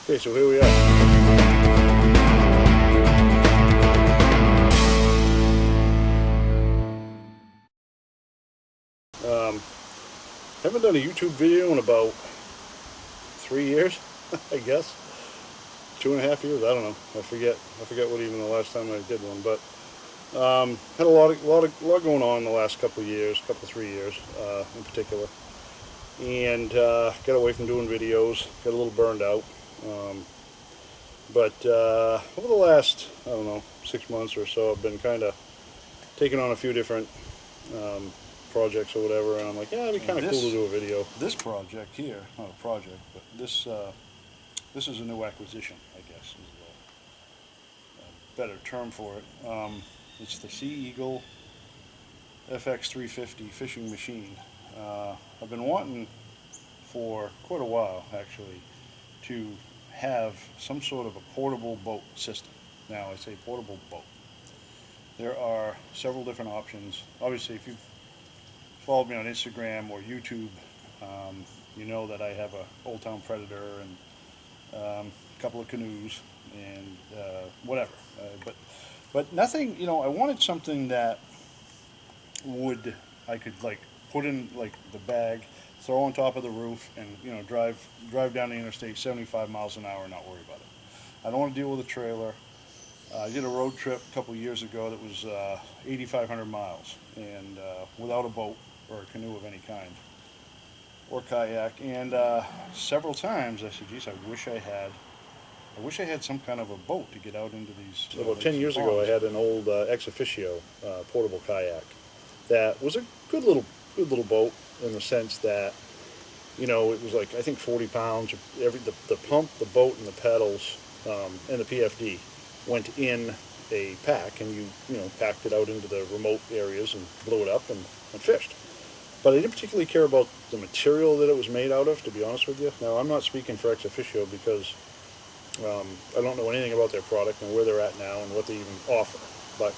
Okay, so here we are. Haven't done a YouTube video in about 3 years, I guess. 2.5 years, I don't know. I forget what even the last time I did one, but had a lot going on in the last couple of years, 3 years in particular, and got away from doing videos, got a little burned out. But over the last, I don't know, 6 months or so, I've been kind of taking on a few different projects or whatever, and I'm like, yeah, it'd be kind of cool to do a video. This project here, not a project, but this is a new acquisition, I guess, is a better term for it. It's the Eagle FX350 fishing machine. I've been wanting for quite a while, actually, to have some sort of a portable boat system. Now, I say portable boat. There are several different options. Obviously, if you've followed me on Instagram or YouTube, you know that I have a Old Town Predator and a couple of canoes and whatever. But nothing, you know, I wanted something that I could like put in like the bag, throw on top of the roof, and you know drive down the interstate 75 miles an hour and not worry about it. I don't want to deal with a trailer. I did a road trip a couple of years ago that was 8,500 miles, and without a boat or a canoe of any kind, or kayak. And several times I said, "Geez, I wish I had some kind of a boat to get out into these." So about 10 years ago, I had an old ex officio portable kayak that was a good little boat in the sense that, you know, it was like, I think 40 pounds. The pump, the boat, and the pedals, and the PFD went in a pack, and you know packed it out into the remote areas and blew it up and fished. But I didn't particularly care about the material that it was made out of, to be honest with you. Now, I'm not speaking for ex officio because I don't know anything about their product and where they're at now and what they even offer. But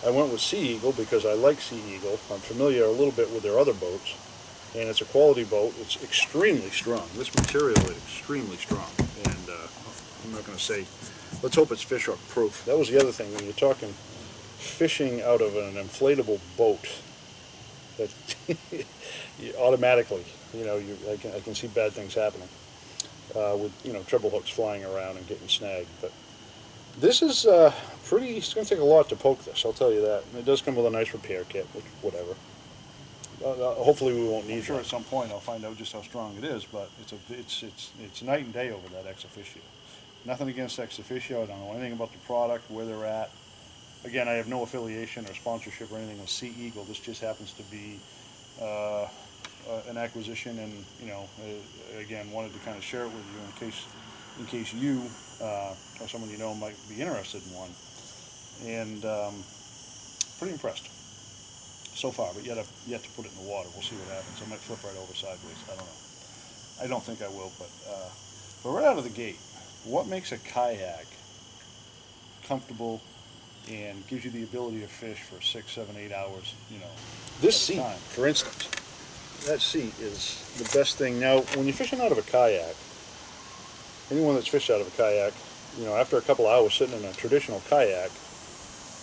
I went with Sea Eagle because I like Sea Eagle. I'm familiar a little bit with their other boats, and it's a quality boat. It's extremely strong. This material is extremely strong, and I'm not going to say, let's hope it's fish hook proof. That was the other thing, when you're talking fishing out of an inflatable boat, that automatically, you know, I can see bad things happening with, you know, treble hooks flying around and getting snagged. But this is it's going to take a lot to poke this, I'll tell you that. And it does come with a nice repair kit, which, whatever. Hopefully we won't need I'm sure that. at some point I'll find out just how strong it is, but it's night and day over that ex officio. Nothing against ex officio. I don't know anything about the product, where they're at. Again, I have no affiliation or sponsorship or anything with Sea Eagle. This just happens to be an acquisition, and you know, again, wanted to kind of share it with you in case you or someone you know might be interested in one. And pretty impressed so far, but yet to put it in the water. We'll see what happens. I might flip right over sideways. I don't know. I don't think I will, but right out of the gate, what makes a kayak comfortable and gives you the ability to fish for 6, 7, 8 hours, you know? This seat, for instance, that seat is the best thing. Now, when you're fishing out of a kayak, anyone that's fished out of a kayak, you know, after a couple hours sitting in a traditional kayak,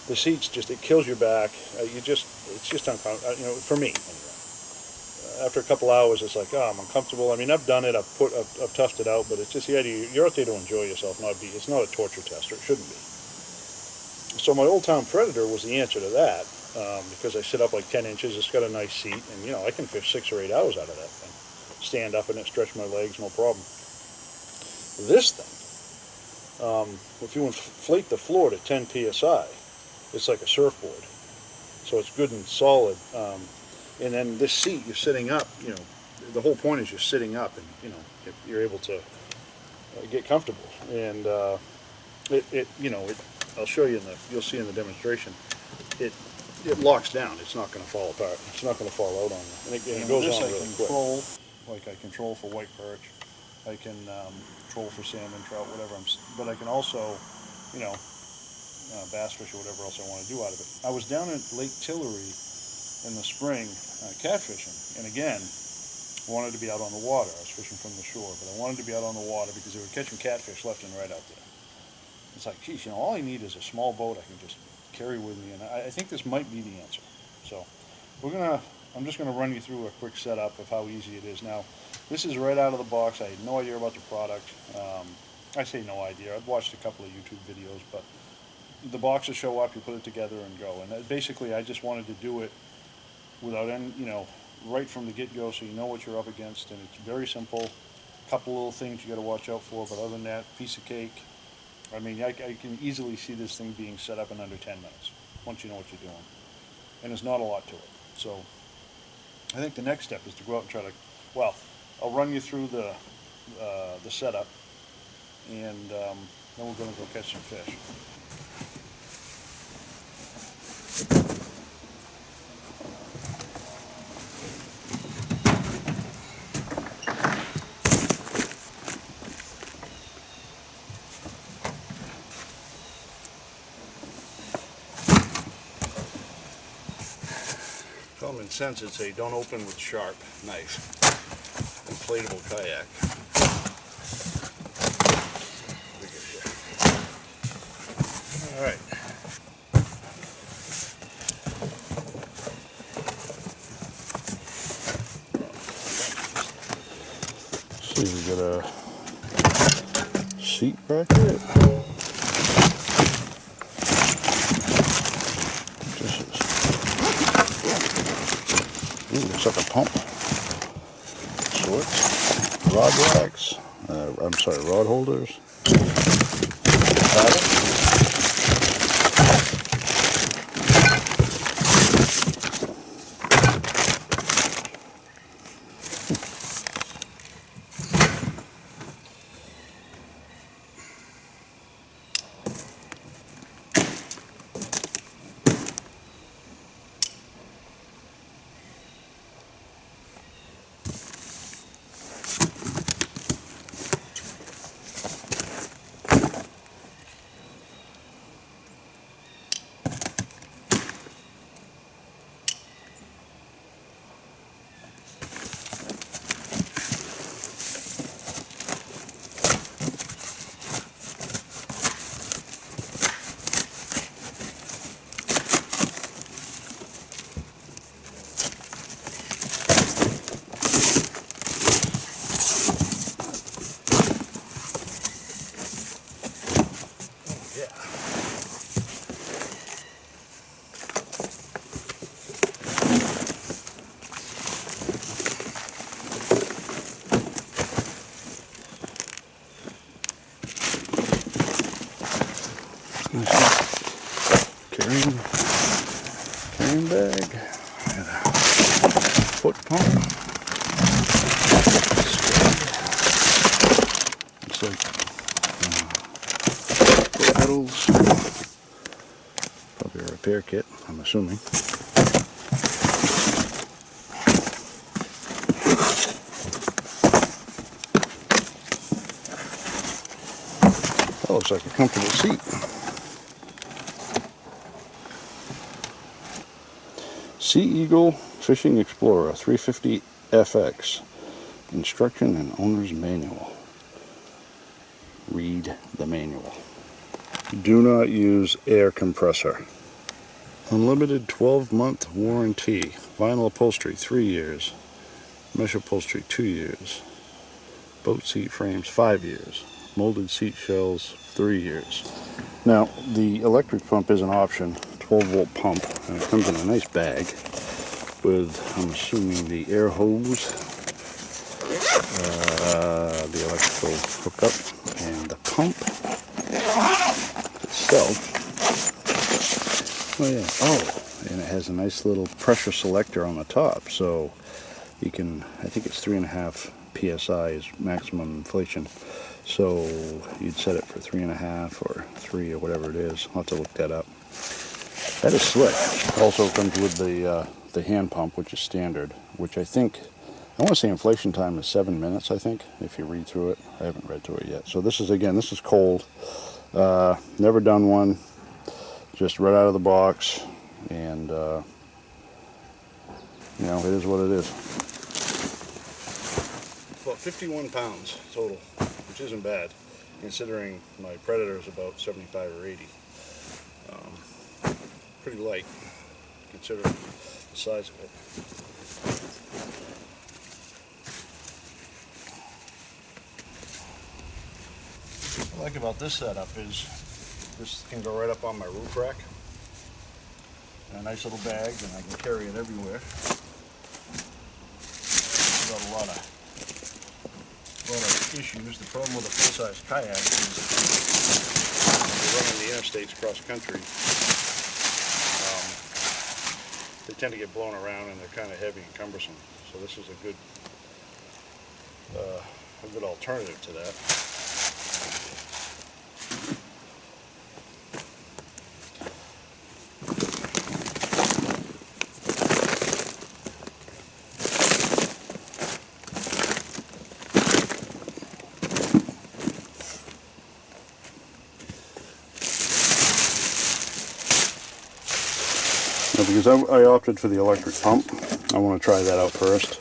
the seat's it kills your back. It's just uncomfortable, you know, for me anyway. After a couple hours, it's like, oh, I'm uncomfortable. I mean, I've done it, I've toughed it out, but it's just the idea, you're out there to enjoy yourself, it's not a torture test, or it shouldn't be. So my Old Town Predator was the answer to that, because I sit up like 10 inches, it's got a nice seat, and you know, I can fish 6 or 8 hours out of that thing. Stand up in it, stretch my legs, no problem. This thing, if you inflate the floor to 10 psi, it's like a surfboard. So it's good and solid. And then this seat, you're sitting up, you know, the whole point is you're sitting up, and you know, you're able to get comfortable. And you know, I'll show you you'll see in the demonstration, it locks down. It's not going to fall apart. It's not going to fall out on you. And it goes on really quick. Like I control for white perch, I can control for salmon, trout, whatever. But I can also, you know, bass fish or whatever else I want to do out of it. I was down at Lake Tillery in the spring catfishing, and again, I wanted to be out on the water. I was fishing from the shore, but I wanted to be out on the water because they were catching catfish left and right out there. It's like, geez, all I need is a small boat I can just carry with me, and I think this might be the answer. So I'm just gonna run you through a quick setup of how easy it is. Now, this is right out of the box. I had no idea about the product. I say no idea. I've watched a couple of YouTube videos, but the boxes show up, you put it together and go. And basically, I just wanted to do it without any, right from the get-go, so you know what you're up against, and it's very simple. A couple little things you got to watch out for, but other than that, piece of cake. I mean, I can easily see this thing being set up in under 10 minutes once you know what you're doing, and there's not a lot to it. So I think the next step is to go out and try to. Well, I'll run you through the setup, and then we're going to go catch some fish. Common sense would say don't open with sharp knife. Inflatable kayak. Alright. See, we got a seat bracket. Looks like a pump. Sorts. Rod racks. Rod holders. Paddle. Carrying bag, and a foot pump. Looks like pedals. Probably a repair kit, I'm assuming. That looks like a comfortable seat. Eagle Fishing Explorer 350 FX. Instruction and owner's manual. Read the manual. Do not use air compressor. Unlimited 12-month warranty. Vinyl upholstery 3 years. Mesh upholstery 2 years. Boat seat frames 5 years. Molded seat shells 3 years. Now, the electric pump is an option. 12-volt pump, and it comes in a nice bag with, I'm assuming, the air hose, the electrical hookup, and the pump itself. Oh yeah, and it has a nice little pressure selector on the top, so you can, I think it's 3.5 psi is maximum inflation, so you'd set it for 3.5 or 3 or whatever it is. I'll have to look that up. That is slick. Also comes with the hand pump, which is standard, which I think, I want to say inflation time is 7 minutes, I think, if you read through it. I haven't read through it yet. So this is, again, this is cold. Never done one. Just right out of the box. And, it is what it is. 51 pounds total, which isn't bad, considering my Predator is about 75 or 80. Pretty light, considering the size of it. What I like about this setup is this can go right up on my roof rack. A nice little bag, and I can carry it everywhere. Got a lot of issues. The problem with a full-size kayak is when you're running the interstates cross country, they tend to get blown around and they're kind of heavy and cumbersome. So this is a good alternative to that. Now, because I opted for the electric pump, I want to try that out first.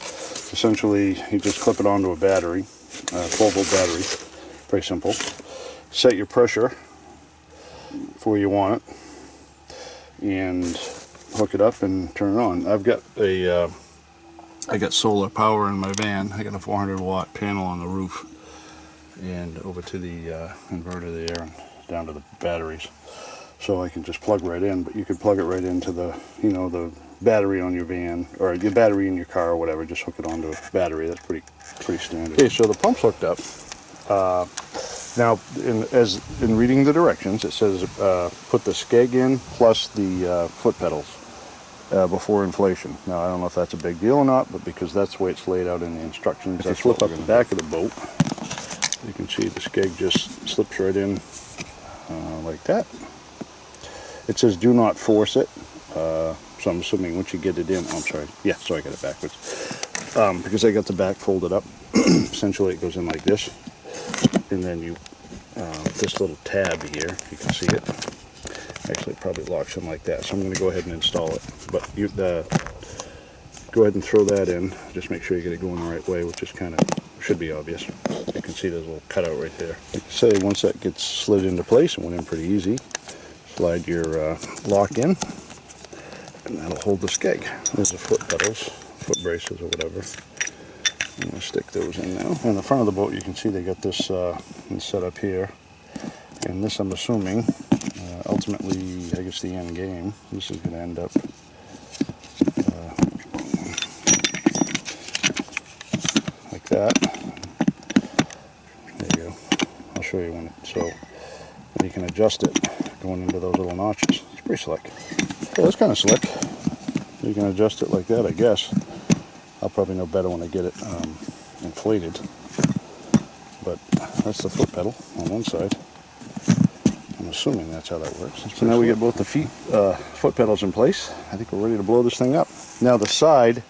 Essentially, you just clip it onto a battery, 12-volt battery, very simple. Set your pressure for where you want it, and hook it up and turn it on. I got solar power in my van. I got a 400-watt panel on the roof, and over to the inverter there and down to the batteries. So I can just plug right in, but you could plug it right into the, the battery on your van, or your battery in your car or whatever. Just hook it onto a battery. That's pretty standard. Okay, so the pump's hooked up. Now, in reading the directions, it says put the skeg in plus the foot pedals before inflation. Now, I don't know if that's a big deal or not, but because that's the way it's laid out in the instructions. If you flip up the back of the boat, you can see the skeg just slips right in like that. It says do not force it, so I'm assuming once you get it in, oh, I'm sorry, yeah, so I got it backwards, because I got the back folded up. Essentially it goes in like this, and then you, this little tab here, you can see it, actually it probably locks in like that, so I'm going to go ahead and install it, but you go ahead and throw that in, just make sure you get it going the right way, which is kind of, should be obvious. You can see there's a little cutout right there. Like I say, once that gets slid into place, it went in pretty easy. Slide your lock in, and that'll hold the skeg. There's the foot pedals, foot braces or whatever. I'm going to stick those in now. In the front of the boat, you can see they got this set up here. And this, I'm assuming, ultimately, I guess the end game, this is going to end up like that. There you go. I'll show you when so you can adjust it going into those little notches. It's pretty slick. Yeah, that's kind of slick. You can adjust it like that, I guess. I'll probably know better when I get it inflated. But that's the foot pedal on one side. I'm assuming that's how that works. So now we get both the foot pedals in place. I think we're ready to blow this thing up. Now the side,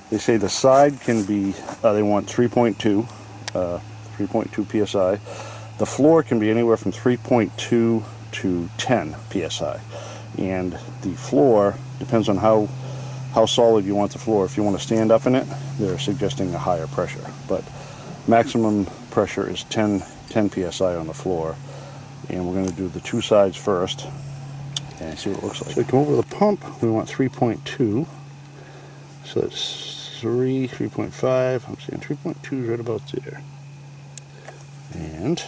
they say the side can be, they want 3.2 psi. The floor can be anywhere from 3.2 to 10 psi, and the floor depends on how solid you want the floor. If you want to stand up in it, they're suggesting a higher pressure, but maximum pressure is 10 psi on the floor. And we're going to do the two sides first and see what it looks like. So we come over the pump, we want 3.2, so that's 3.5, I'm saying 3.2 is right about there. And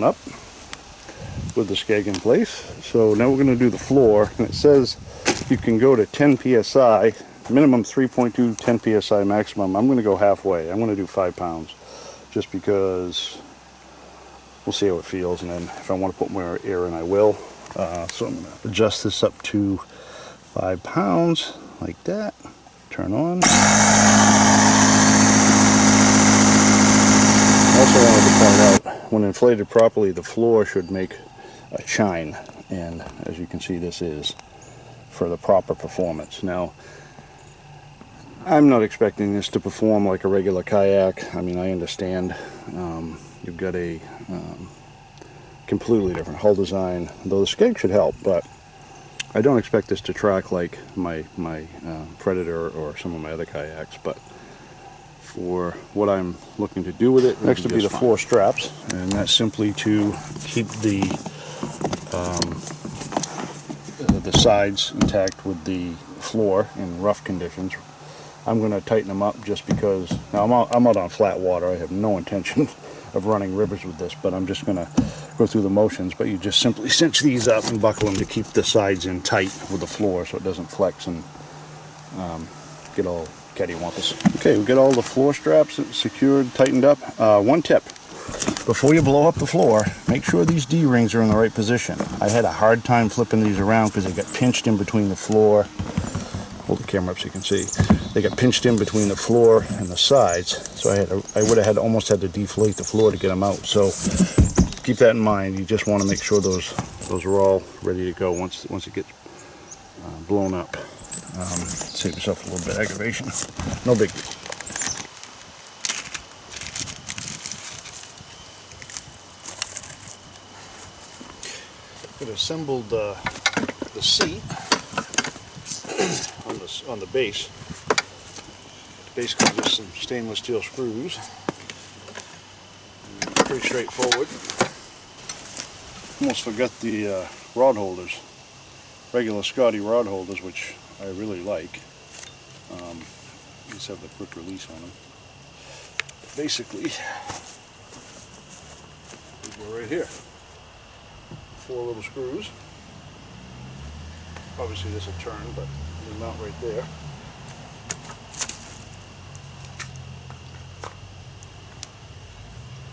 up with the skeg in place. So now we're going to do the floor, and it says you can go to 10 psi, minimum 3.2, 10 psi maximum. I'm going to go halfway. I'm going to do 5 pounds just because we'll see how it feels, and then if I want to put more air in, I will. So I'm going to adjust this up to 5 pounds like that. Turn on. Also wanted to point out, when inflated properly, the floor should make a chine, and as you can see, this is. for the proper performance. Now, I'm not expecting this to perform like a regular kayak. I mean, I understand you've got a completely different hull design, though the skeg should help, but I don't expect this to track like my Predator or some of my other kayaks. But for what I'm looking to do with it, next would be the floor straps, and that's simply to keep the sides intact with the floor in rough conditions. I'm going to tighten them up just because, now I'm out on flat water. I have no intention of running rivers with this, but I'm just going to go through the motions. But you just simply cinch these up and buckle them to keep the sides in tight with the floor so it doesn't flex and get all cattywampus. Okay, we got all the floor straps secured, tightened up. One tip: before you blow up the floor, make sure these D-rings are in the right position. I had a hard time flipping these around because they got pinched in between the floor. Hold the camera up so you can see. They got pinched in between the floor and the sides, so I would have almost had to deflate the floor to get them out. So keep that in mind. You just want to make sure those are all ready to go once it gets blown up. Save yourself a little bit of aggravation. No big deal. I've assembled the seat on the base. Basically just some stainless steel screws. Pretty straightforward. Almost forgot the rod holders. Regular Scotty rod holders, which I really like. These have the quick release on them. But basically, they go right here. 4 little screws. Obviously this will turn, but they mount right there.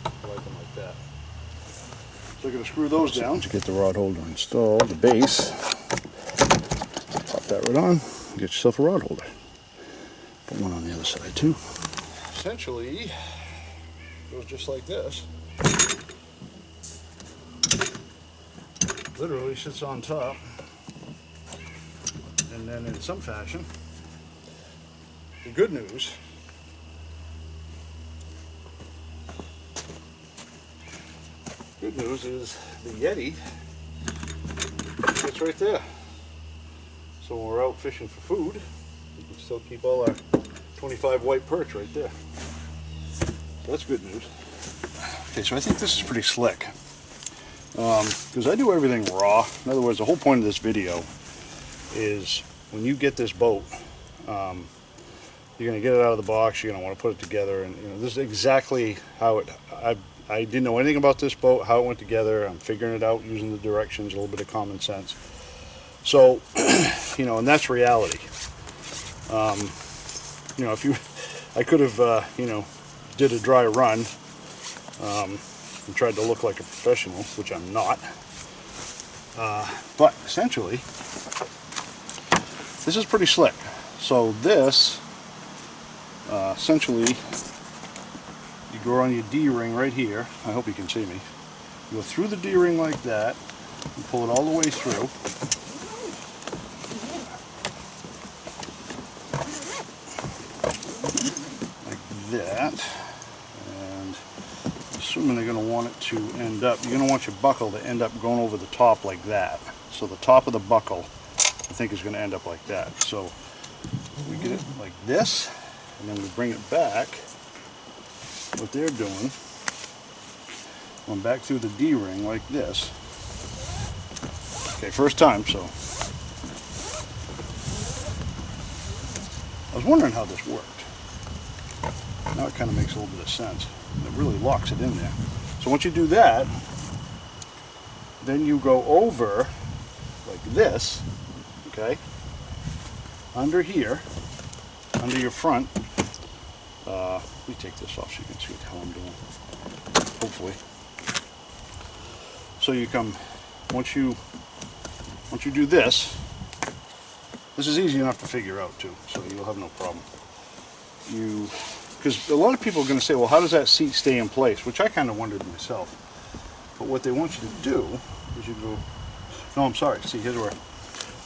I like them like that. So I'm going to screw those down to get the rod holder installed. The base. Pop that right on. Get yourself a rod holder. Put one on the other side too. Essentially, it goes just like this. Literally sits on top, and then in some fashion, the good news is the Yeti sits right there. So when we're out fishing for food, we can still keep all our 25 white perch right there. So that's good news. Okay, so I think this is pretty slick. Because I do everything raw. In other words, the whole point of this video is when you get this boat, you're going to get it out of the box, you're going to want to put it together, and this is exactly how it, I didn't know anything about this boat, how it went together. I'm figuring it out using the directions, a little bit of common sense. So, and that's reality. I could have, did a dry run, and tried to look like a professional, which I'm not. But essentially, this is pretty slick. So this, essentially, you go on your D-ring right here. I hope you can see me. You go through the D-ring like that, and pull it all the way through. Like that. And assuming they're going to want it to end up, you're going to want your buckle to end up going over the top like that. So the top of the buckle, I think, is going to end up like that. So we get it like this, and then we bring it back. What they're doing, going back through the D-ring like this. Okay, first time, so. I was wondering how this worked. Now it kind of makes a little bit of sense. It really locks it in there. So once you do that, then you go over like this, okay, under here, under your front. Let me take this off so you can see what the hell I'm doing, hopefully. So you come, once you do this is easy enough to figure out too, so you'll have no problem. Because a lot of people are going to say, well, how does that seat stay in place? Which I kind of wondered myself. But what they want you to do is you go, no, I'm sorry, see, here's where,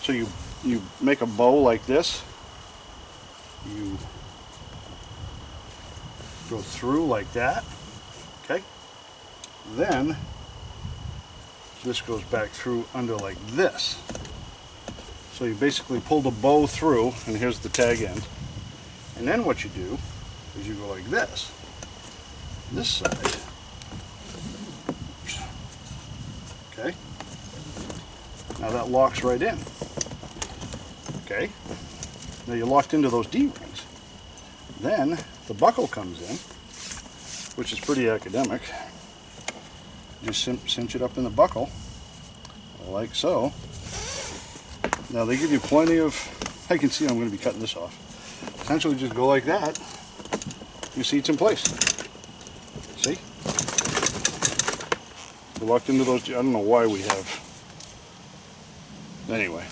so you you make a bow like this. You go through like that. Okay. Then this goes back through under like this. So you basically pull the bow through, and here's the tag end. And then what you do is you go like this. This side. Okay. Now that locks right in. Okay. Now you're locked into those D-rings. Then the buckle comes in, which is pretty academic. Just cinch it up in the buckle, like so. Now they give you plenty of, I can see I'm going to be cutting this off. Essentially just go like that, your seat's in place. See? We're locked into those, I don't know why we have, anyway.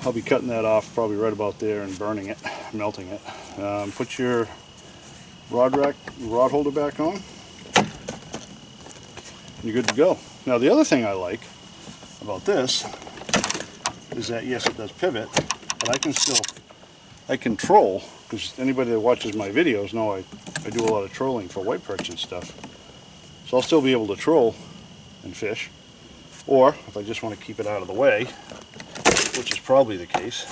I'll be cutting that off probably right about there and burning it, melting it. Put your rod holder back on. You're good to go. Now the other thing I like about this is that yes, it does pivot, but I can troll, because anybody that watches my videos know I do a lot of trolling for white perch and stuff. So I'll still be able to troll and fish. Or if I just want to keep it out of the way, which is probably the case,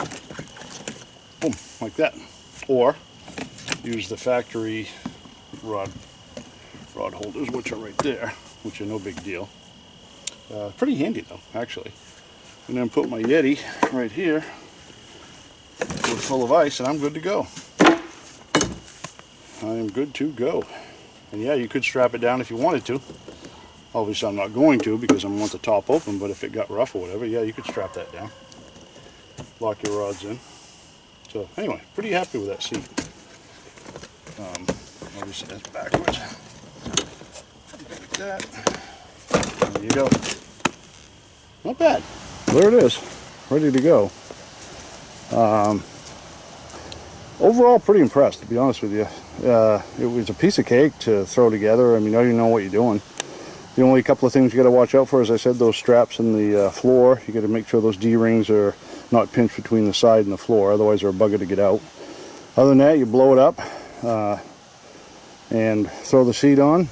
boom, like that. Or use the factory rod holders, which are right there, which are no big deal. Pretty handy though, actually. And then put my Yeti right here, full of ice, and I'm good to go. I am good to go. And yeah, you could strap it down if you wanted to. Obviously I'm not going to, because I want the top open, but if it got rough or whatever, yeah, you could strap that down. Lock your rods in. So anyway, pretty happy with that seat. Obviously that's backwards. Like that. There you go. Not bad. There it is, ready to go. Overall, pretty impressed, to be honest with you. It was a piece of cake to throw together. I mean, now you know what you're doing. The only couple of things you got to watch out for, as I said, those straps in the floor. You got to make sure those D-rings are not pinched between the side and the floor, otherwise they're a bugger to get out. Other than that, you blow it up and throw the seat on.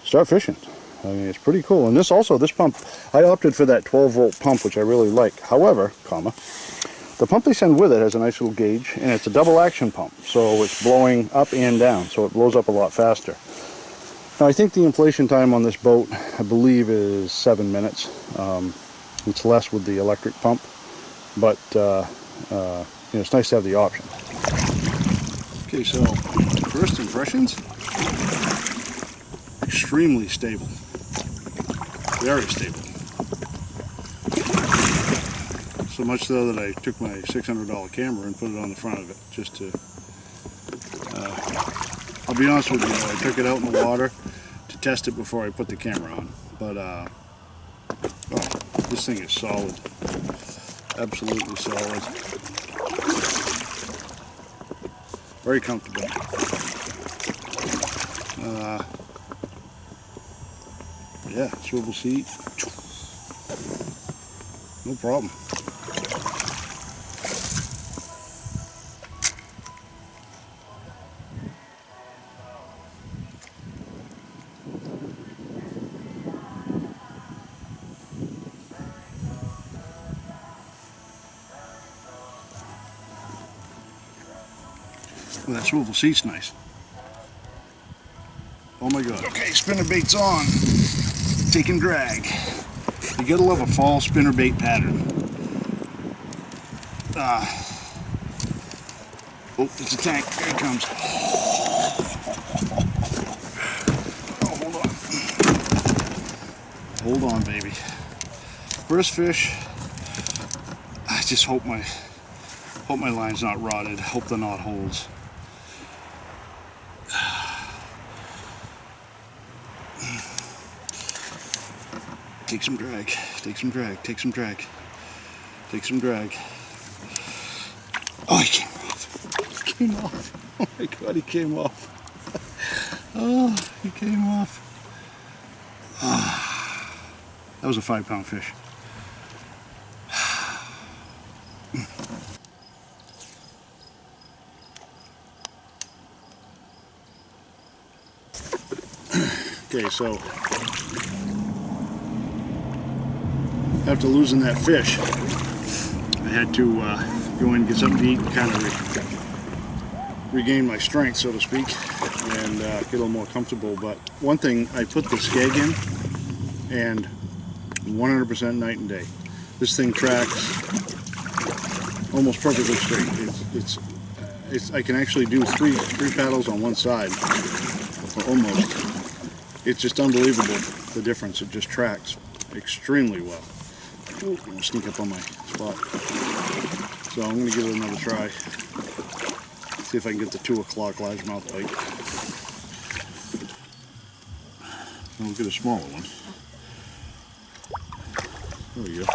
Start fishing. I mean, it's pretty cool. And this pump, I opted for that 12-volt pump, which I really like. However, the pump they send with it has a nice little gauge, and it's a double action pump, so it's blowing up and down, so it blows up a lot faster. Now I think the inflation time on this boat, I believe, is 7 minutes. It's less with the electric pump, but you know, it's nice to have the option. Okay, so first impressions, extremely stable, very stable. So much so that I took my $600 camera and put it on the front of it, just to, I'll be honest with you, I took it out in the water to test it before I put the camera on. But, oh, this thing is solid. Absolutely solid. Very comfortable. Yeah, swivel seat. No problem. Well, that swivel seat's nice. Oh my god. Okay, spinnerbait's on. Taking drag. You gotta love a fall spinnerbait pattern. Oh, it's a tank. There it comes. Oh, hold on, baby. First fish. I just hope my line's not rotted. Hope the knot holds. Take some drag, take some drag, take some drag, take some drag. Oh, he came off. He came off. Oh my god, he came off. Oh, he came off. Oh, that was a 5-pound fish. Okay, so after losing that fish, I had to go in and get something to eat and kind of regain my strength, so to speak, and get a little more comfortable. But one thing, I put the skeg in, and 100% night and day. This thing tracks almost perfectly straight. It's I can actually do three paddles on one side, or almost. It's just unbelievable, the difference. It just tracks extremely well. Ooh, I'm gonna sneak up on my spot. So I'm gonna give it another try. See if I can get the 2 o'clock largemouth bite. We'll get a smaller one. There we go.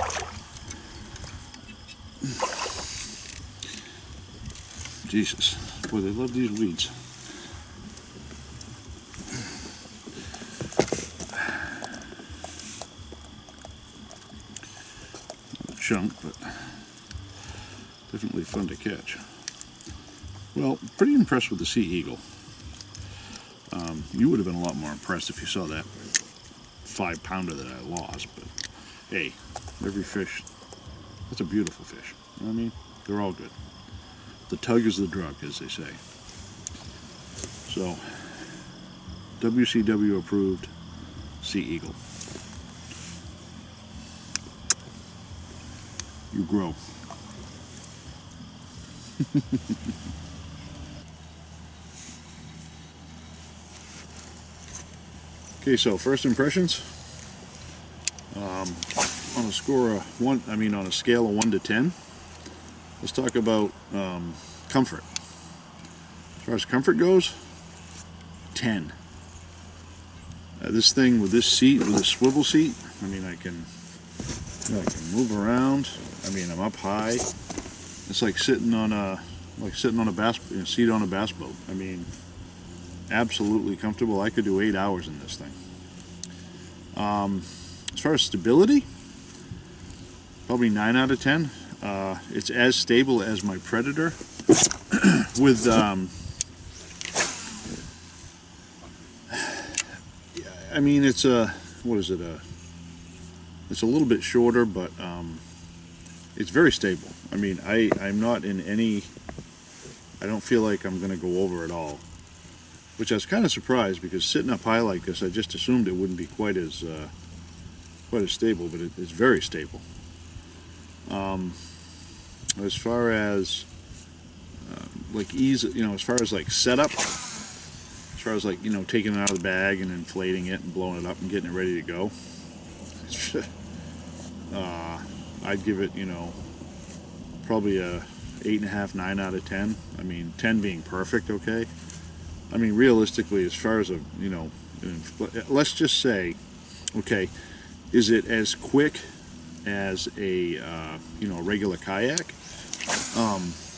Jesus, boy, they love these weeds. Chunk, but definitely fun to catch. Well, pretty impressed with the sea eagle. You would have been a lot more impressed if you saw that 5-pounder that I lost, but hey, every fish, that's a beautiful fish. You know what I mean? They're all good. The tug is the drug, as they say. So, WCW approved sea eagle. You grow. Okay, so first impressions. On a score of one, on a scale of 1 to 10, let's talk about comfort. As far as comfort goes, 10. This thing with this seat, with this swivel seat, I can move around. I'm up high. It's like sitting on a seat on a bass boat. Absolutely comfortable. I could do 8 hours in this thing. As far as stability, probably 9 out of 10. It's as stable as my Predator. With it's a it's a little bit shorter, but it's very stable. I'm not in any. I don't feel like I'm going to go over at all. Which I was kind of surprised, because sitting up high like this, I just assumed it wouldn't be quite as stable, but it's very stable. As far as ease, as far as setup, as far as taking it out of the bag and inflating it and blowing it up and getting it ready to go, I'd give it probably a 8.5, 9 out of 10. 10 being perfect, okay. Realistically, as far as let's just say, okay, is it as quick as a regular kayak?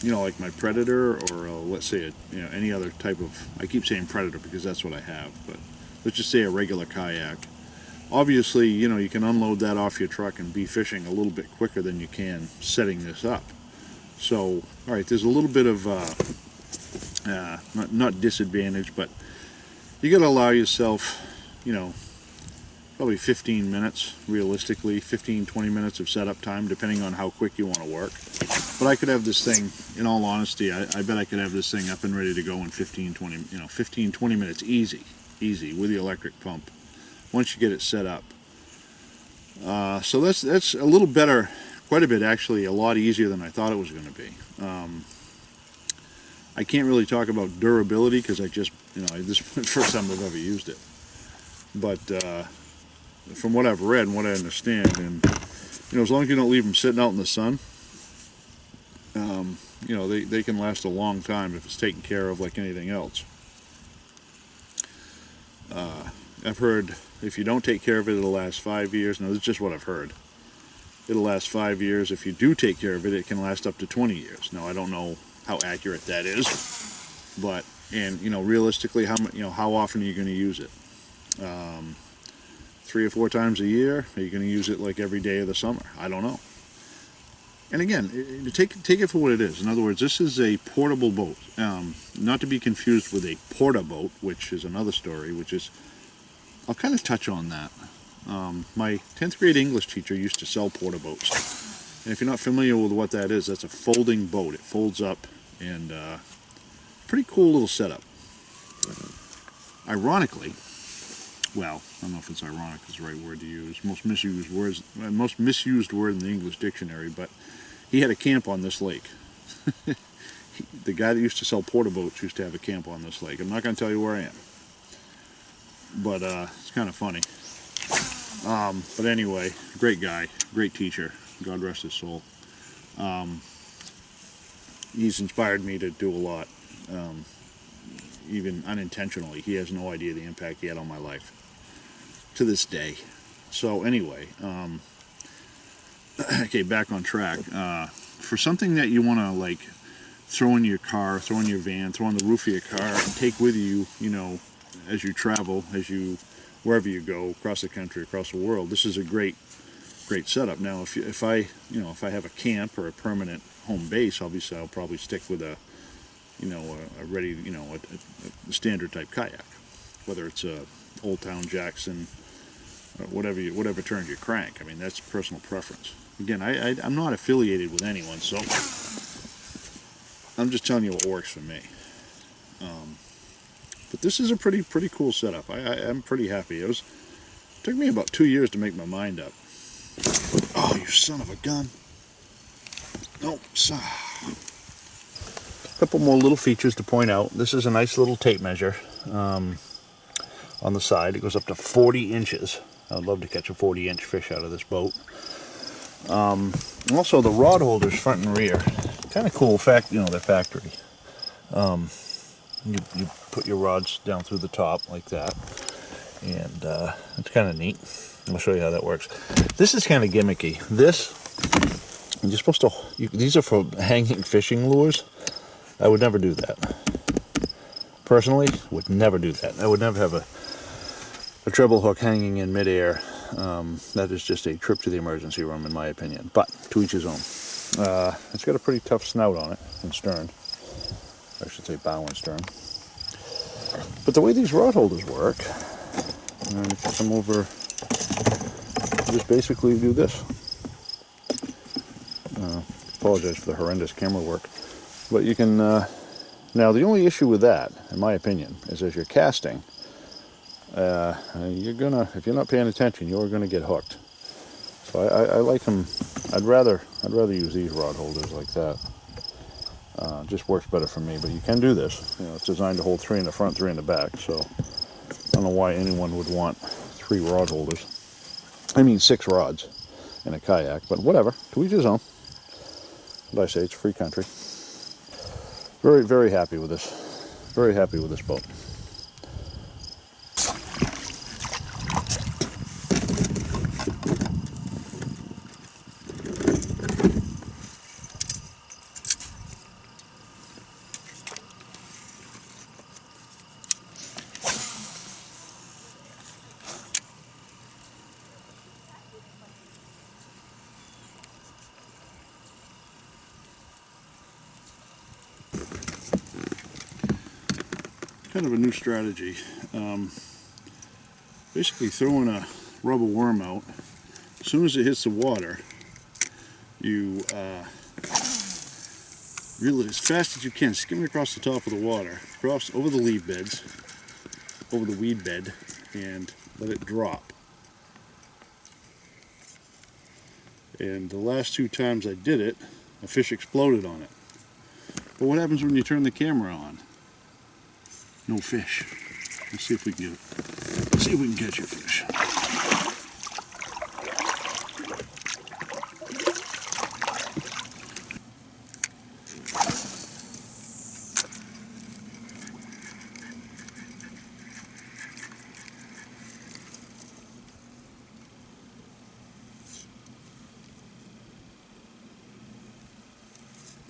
Like my Predator, or let's say any other type of. I keep saying Predator because that's what I have, but let's just say a regular kayak. Obviously, you can unload that off your truck and be fishing a little bit quicker than you can setting this up. So, all right, there's a little bit of not disadvantage, but you got to allow yourself, probably 15 minutes, realistically, 15-20 minutes of setup time, depending on how quick you want to work. But I could have this thing, in all honesty, I bet I could have this thing up and ready to go in 15-20 minutes, easy, with the electric pump, once you get it set up. So that's a little better, quite a bit actually, a lot easier than I thought it was going to be. I can't really talk about durability because this is the first time I've ever used it. But from what I've read and what I understand, and as long as you don't leave them sitting out in the sun, they can last a long time if it's taken care of like anything else. I've heard if you don't take care of it, it'll last 5 years. Now, this is just what I've heard. It'll last 5 years. If you do take care of it, it can last up to 20 years. Now, I don't know how accurate that is, but realistically, how often are you going to use it? 3 or 4 times a year? Are you going to use it like every day of the summer? I don't know. And again, take it for what it is. In other words, this is a portable boat, not to be confused with a porta boat, which is another story, which is I'll kind of touch on that. My 10th grade English teacher used to sell porta boats. And if you're not familiar with what that is, that's a folding boat. It folds up, and pretty cool little setup. Ironically, well, I don't know if it's ironic is the right word to use, most misused word in the English dictionary, but he had a camp on this lake. The guy that used to sell porta boats used to have a camp on this lake. I'm not going to tell you where I am, but it's kind of funny. But anyway, great guy, great teacher, God rest his soul. He's inspired me to do a lot, even unintentionally. He has no idea the impact he had on my life to this day. So anyway, okay, back on track. For something that you want to like throw in your car, throw in your van, throw on the roof of your car, and take with you, you know, as you travel, wherever you go, across the country, across the world, this is a great setup. Now, if I have a camp or a permanent home base, obviously I'll probably stick with a ready, a standard type kayak, whether it's a Old Town Jackson, or whatever turns your crank. I mean, that's personal preference. Again, I'm not affiliated with anyone, so I'm just telling you what works for me. But this is a pretty cool setup. I'm pretty happy. It took me about 2 years to make my mind up. Oh, you son of a gun. Nope. A couple more little features to point out. This is a nice little tape measure on the side. It goes up to 40 inches. I'd love to catch a 40-inch fish out of this boat. Also, the rod holders front and rear. Kind of cool. They're factory. You put your rods down through the top like that, and it's kind of neat. I'll show you how that works. This is kind of gimmicky. You're supposed to. These are for hanging fishing lures. I would never do that. Personally, would never do that. I would never have a treble hook hanging in midair. That is just a trip to the emergency room, in my opinion. But to each his own. It's got a pretty tough snout on it and stern. I should say bow and stern. But the way these rod holders work, if you come over, you just basically do this. Apologize for the horrendous camera work. But you can, now the only issue with that, in my opinion, is as you're casting, if you're not paying attention, you're gonna get hooked. So I like them. I'd rather use these rod holders like that. Just works better for me, but you can do this. It's designed to hold 3 in the front, 3 in the back, so I don't know why anyone would want 3 rod holders. I mean 6 rods in a kayak, but whatever, to each his own. What I say, it's a free country. Very, very happy with this. Very happy with this boat. Kind of a new strategy. Basically throwing a rubber worm out. As soon as it hits the water, you reel it as fast as you can, skim it across the top of the water, cross over the lead beds, over the weed bed, and let it drop. And the last 2 times I did it, a fish exploded on it. But what happens when you turn the camera on? No fish. Let's see if we can catch a fish.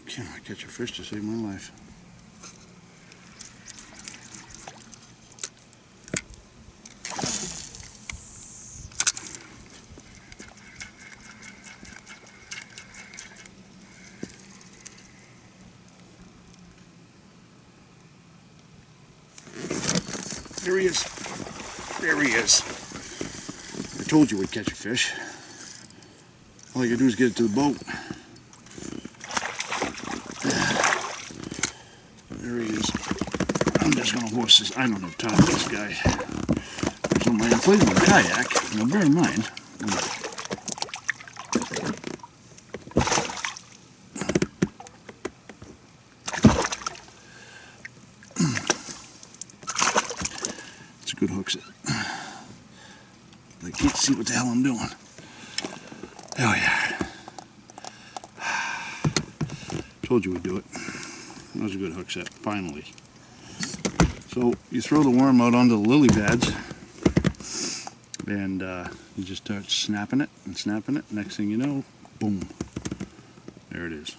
Cannot catch a fish to save my life. There he is. There he is. I told you we'd catch a fish. All you gotta do is get it to the boat. There he is. I'm just gonna horse this. I don't have time for this guy. So my inflatable kayak, now bear in mind, it's a good hook set. But I can't see what the hell I'm doing. Oh yeah. Told you we'd do it. That was a good hook set, finally. So you throw the worm out onto the lily pads and you just start snapping it and snapping it. Next thing you know, boom, there it is.